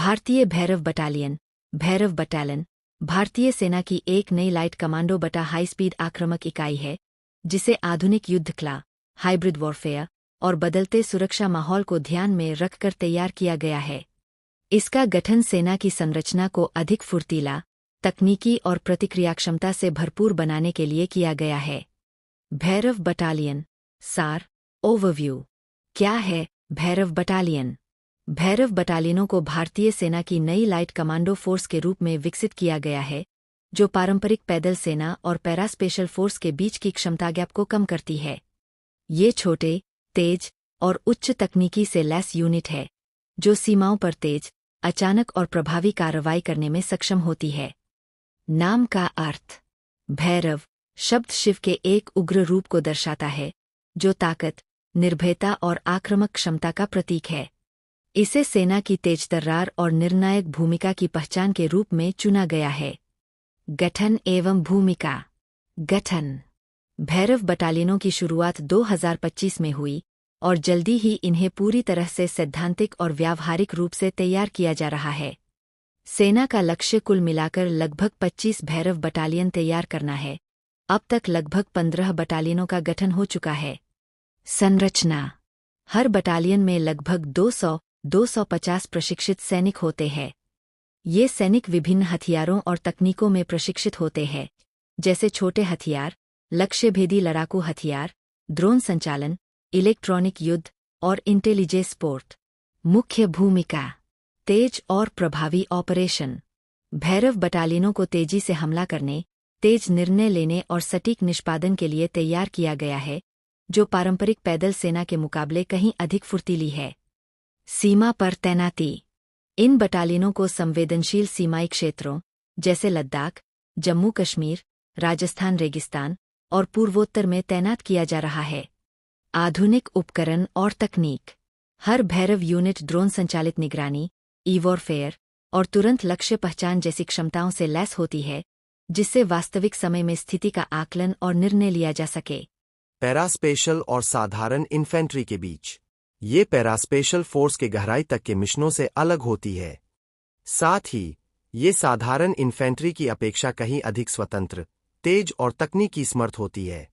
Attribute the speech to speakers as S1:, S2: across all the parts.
S1: भारतीय Bhairav battalion, Bhairav battalion, भारतीय सेना की एक नई लाइट कमांडो बटा हाई स्पीड आक्रामक इकाई है, जिसे आधुनिक युद्ध कला, हाइब्रिड वॉरफेयर और बदलते सुरक्षा माहौल को ध्यान में रखकर तैयार किया गया है। इसका गठन सेना की संरचना को अधिक फुर्तीला, तकनीकी और प्रतिक्रिया क्षमता से भरपूर बनाने के लिए किया गया है। भैरव बटालियन, सार, ओवरव्यू। क्या है भैरव बटालियन? भैरव बटालियनों को भारतीय सेना की नई लाइट कमांडो फोर्स के रूप में विकसित किया गया है, जो पारंपरिक पैदल सेना और पैरा स्पेशल फोर्स के बीच की क्षमता गैप को कम करती है। ये छोटे, तेज और उच्च तकनीकी से लैस यूनिट है, जो सीमाओं पर तेज, अचानक और प्रभावी कार्रवाई करने में सक्षम होती है। नाम का अर्थ। भैरव शब्द शिव के एक उग्र रूप को दर्शाता है, जो ताकत, निर्भयता और आक्रामक क्षमता का प्रतीक है। इसे सेना की तेजतर्रार और निर्णायक भूमिका की पहचान के रूप में चुना गया है। गठन एवं भूमिका। गठन। भैरव बटालियनों की शुरुआत 2025 में हुई और जल्दी ही इन्हें पूरी तरह से सैद्धांतिक और व्यावहारिक रूप से तैयार किया जा रहा है। सेना का लक्ष्य कुल मिलाकर लगभग 25 भैरव बटालियन तैयार करना है। अब तक लगभग 15 बटालियनों का गठन हो चुका है। संरचना। हर बटालियन में लगभग 200-250 प्रशिक्षित सैनिक होते हैं। ये सैनिक विभिन्न हथियारों और तकनीकों में प्रशिक्षित होते हैं, जैसे छोटे हथियार, लक्ष्यभेदी लड़ाकू हथियार, ड्रोन संचालन, इलेक्ट्रॉनिक युद्ध और इंटेलिजेंस सपोर्ट। मुख्य भूमिका। तेज और प्रभावी ऑपरेशन। भैरव बटालियनों को तेजी से हमला करने, तेज निर्णय लेने और सटीक निष्पादन के लिए तैयार किया गया है, जो पारंपरिक पैदल सेना के मुकाबले कहीं अधिक फुर्तीली है। सीमा पर तैनाती। इन बटालियनों को संवेदनशील सीमाई क्षेत्रों, जैसे लद्दाख, जम्मू कश्मीर, राजस्थान रेगिस्तान और पूर्वोत्तर में तैनात किया जा रहा है। आधुनिक उपकरण और तकनीक। हर भैरव यूनिट ड्रोन संचालित निगरानी, ई-वॉरफेयर और तुरंत लक्ष्य पहचान जैसी क्षमताओं से लैस होती है, जिससे वास्तविक समय में स्थिति का आकलन और निर्णय लिया जा सके।
S2: पैरास्पेशल और साधारण इन्फेंट्री के बीच। ये पैरास्पेशल फोर्स के गहराई तक के मिशनों से अलग होती है। साथ ही, ये साधारण इन्फेंट्री की अपेक्षा कहीं अधिक स्वतंत्र, तेज और तकनीकी समर्थ होती है।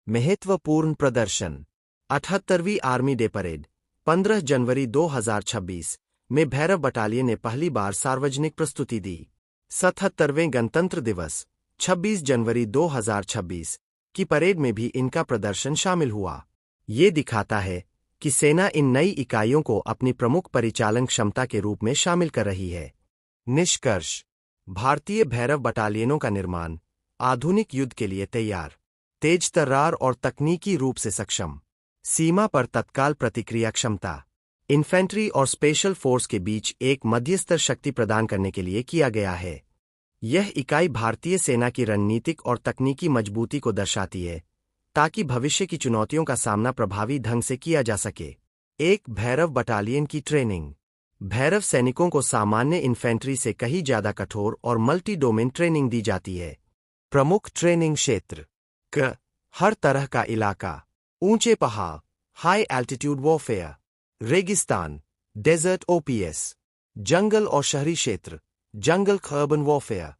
S2: महत्वपूर्ण प्रदर्शन। 78वीं आर्मी डे परेड 15 जनवरी 2026 में भैरव बटालियन ने पहली बार सार्वजनिक प्रस्तुति दी। 77वें गणतंत्र दिवस 26 जनवरी 2026 की परेड में भी इनका प्रदर्शन शामिल हुआ। ये दिखाता है कि सेना इन नई इकाइयों को अपनी प्रमुख परिचालन क्षमता के रूप में शामिल कर रही है। निष्कर्ष। भारतीय भैरव बटालियनों का निर्माण आधुनिक युद्ध के लिए तैयार, तेजतर्रार और तकनीकी रूप से सक्षम, सीमा पर तत्काल प्रतिक्रिया क्षमता, इन्फेंट्री और स्पेशल फोर्स के बीच एक मध्यस्तर शक्ति प्रदान करने के लिए किया गया है। यह इकाई भारतीय सेना की रणनीतिक और तकनीकी मजबूती को दर्शाती है, ताकि भविष्य की चुनौतियों का सामना प्रभावी ढंग से किया जा सके। एक भैरव बटालियन की ट्रेनिंग। भैरव सैनिकों को सामान्य इन्फेंट्री से कहीं ज्यादा कठोर और मल्टी डोमेन ट्रेनिंग दी जाती है। प्रमुख ट्रेनिंग क्षेत्र। हर तरह का इलाका, ऊंचे पहाड़, हाई एल्टीट्यूड वॉरफेयर, रेगिस्तान, डेजर्ट ओपीएस, जंगल और शहरी क्षेत्र, जंगल अर्बन वॉरफेयर,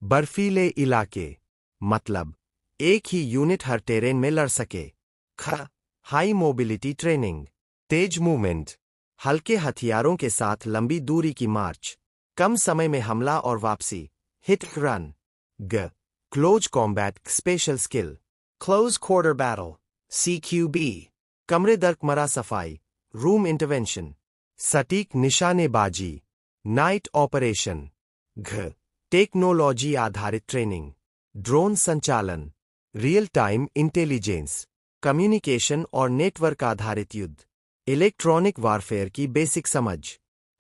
S2: बर्फीले इलाके, मतलब एक ही यूनिट हर टेरेन में लड़ सके। हाई मोबिलिटी ट्रेनिंग, तेज मूवमेंट, हल्के हथियारों के साथ लंबी दूरी की मार्च, कम समय में हमला और वापसी, hit run. Close combat special skill, close quarter battle, CQB, कमरे दरकमरा सफाई, रूम इंटरवेंशन, सटीक निशानेबाजी, नाइट ऑपरेशन। टेक्नोलॉजी आधारित ट्रेनिंग, ड्रोन संचालन, रियल टाइम इंटेलिजेंस, कम्युनिकेशन और नेटवर्क आधारित युद्ध, इलेक्ट्रॉनिक वारफेयर की बेसिक समझ।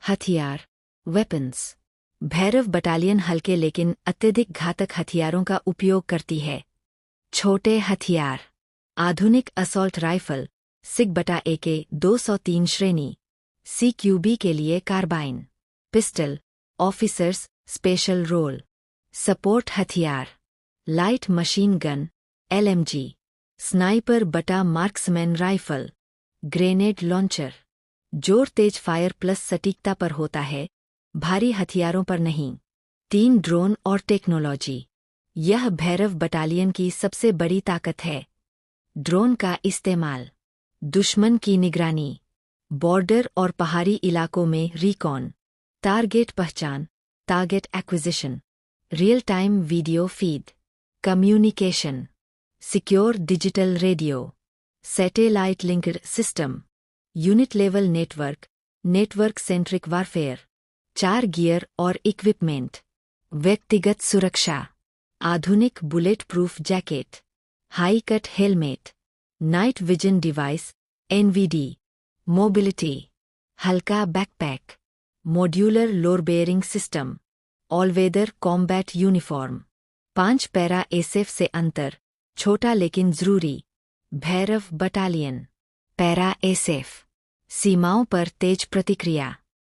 S1: हथियार, वेपन्स। भैरव बटालियन हल्के लेकिन अत्यधिक घातक हथियारों का उपयोग करती है। छोटे हथियार, आधुनिक असॉल्ट राइफल, SIG/AK 203 श्रेणी, CQB के लिए carbine, pistol, officers special role, support हथियार, light machine gun, LMG, sniper marksman rifle, grenade launcher. जोर तेज फायर प्लस सटीकता पर होता है, भारी हथियारों पर नहीं। 3 ड्रोन और टेक्नोलॉजी। यह भैरव बटालियन की सबसे बड़ी ताकत है। ड्रोन का इस्तेमाल, दुश्मन की निगरानी, बॉर्डर और पहाड़ी इलाकों में रिकॉन, टारगेट पहचान, target acquisition, real time video feed, communication, secure digital radio, satellite linked system, unit level network, network centric warfare, 4 gear और इक्विपमेंट, व्यक्तिगत सुरक्षा, आधुनिक bullet proof jacket, high cut helmet, night vision device, NVD, mobility, हल्का backpack, modular load bearing system, all weather combat uniform. 5 para SF से अंतर, छोटा लेकिन जरूरी। भैरव बटालियन, पैरा एसएफ, सीमाओं पर तेज प्रतिक्रिया,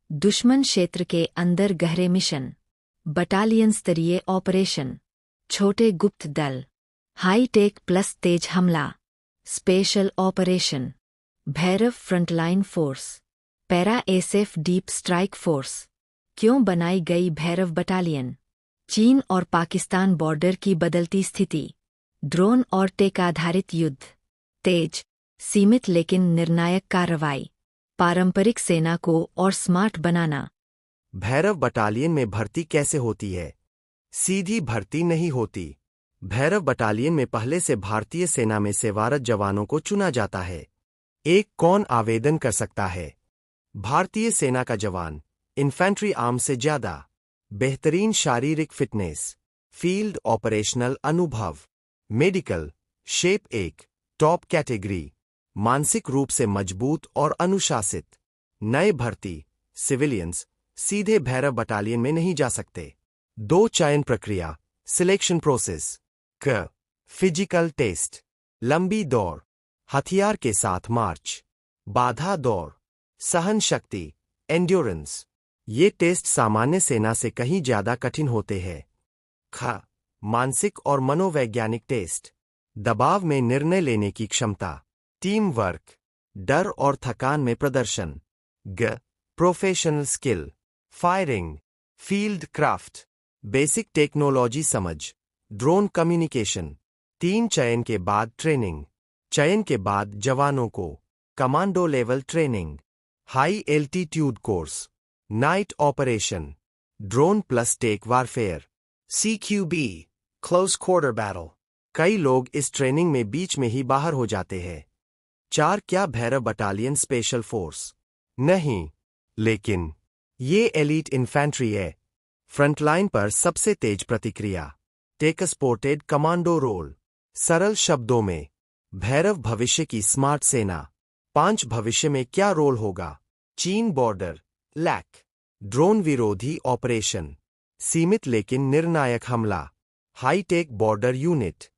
S1: दुश्मन क्षेत्र के अंदर गहरे मिशन, बटालियन स्तरीय ऑपरेशन, छोटे गुप्त दल, हाई टेक प्लस तेज हमला, special operation. Bhairav frontline force, para SF deep strike force. क्यों बनाई गई भैरव बटालियन? चीन और पाकिस्तान बॉर्डर की बदलती स्थिति, ड्रोन और टेक आधारित युद्ध, तेज, सीमित लेकिन निर्णायक कार्रवाई, पारंपरिक सेना को और स्मार्ट बनाना।
S2: भैरव बटालियन में भर्ती कैसे होती है? सीधी भर्ती नहीं होती। भैरव बटालियन में पहले से भारतीय सेना में सेवारत जवानों को चुना जाता है। एक कौन आवेदन कर सकता है? भारतीय सेना का जवान, इन्फेंट्री आर्म से ज्यादा, बेहतरीन शारीरिक फिटनेस, फील्ड ऑपरेशनल अनुभव, मेडिकल, शेप 1, टॉप कैटेगरी, मानसिक रूप से मजबूत और अनुशासित। नए भर्ती, सिविलियंस, सीधे भैरव बटालियन में नहीं जा सकते। 2 चयन प्रक्रिया, सिलेक्शन प्रोसेस। क. फिजिकल टेस्ट, लंबी दौड़, हथियार के साथ मार्च, बाधा दौड़, सहन शक्ति, एंड्योरेंस। ये टेस्ट सामान्य सेना से कहीं ज्यादा कठिन होते हैं। ख. मानसिक और मनोवैज्ञानिक टेस्ट, दबाव में निर्णय लेने की क्षमता, टीम वर्क, डर और थकान में प्रदर्शन। ग. Professional skill, firing, field craft, basic technology समझ, ड्रोन कम्युनिकेशन। 3 चयन के बाद ट्रेनिंग, चयन के बाद जवानों को commando level training, high altitude course, night operation, drone plus tech warfare, CQB, close quarter battle. कई लोग इस ट्रेनिंग में बीच में ही बाहर हो जाते हैं। 4 क्या भैरव बटालियन स्पेशल फोर्स? नहीं, लेकिन ये एलीट इन्फेंट्री है। फ्रंटलाइन पर सबसे तेज प्रतिक्रिया, टेक स्पोर्टेड कमांडो रोल। सरल शब्दों में, भैरव भविष्य की स्मार्ट सेना। 5 भविष्य में क्या रोल होगा? चीन बॉर्डर, लैक, ड्रोन विरोधी ऑपरेशन, सीमित लेकिन निर्णायक हमला, हाईटेक बॉर्डर यूनिट,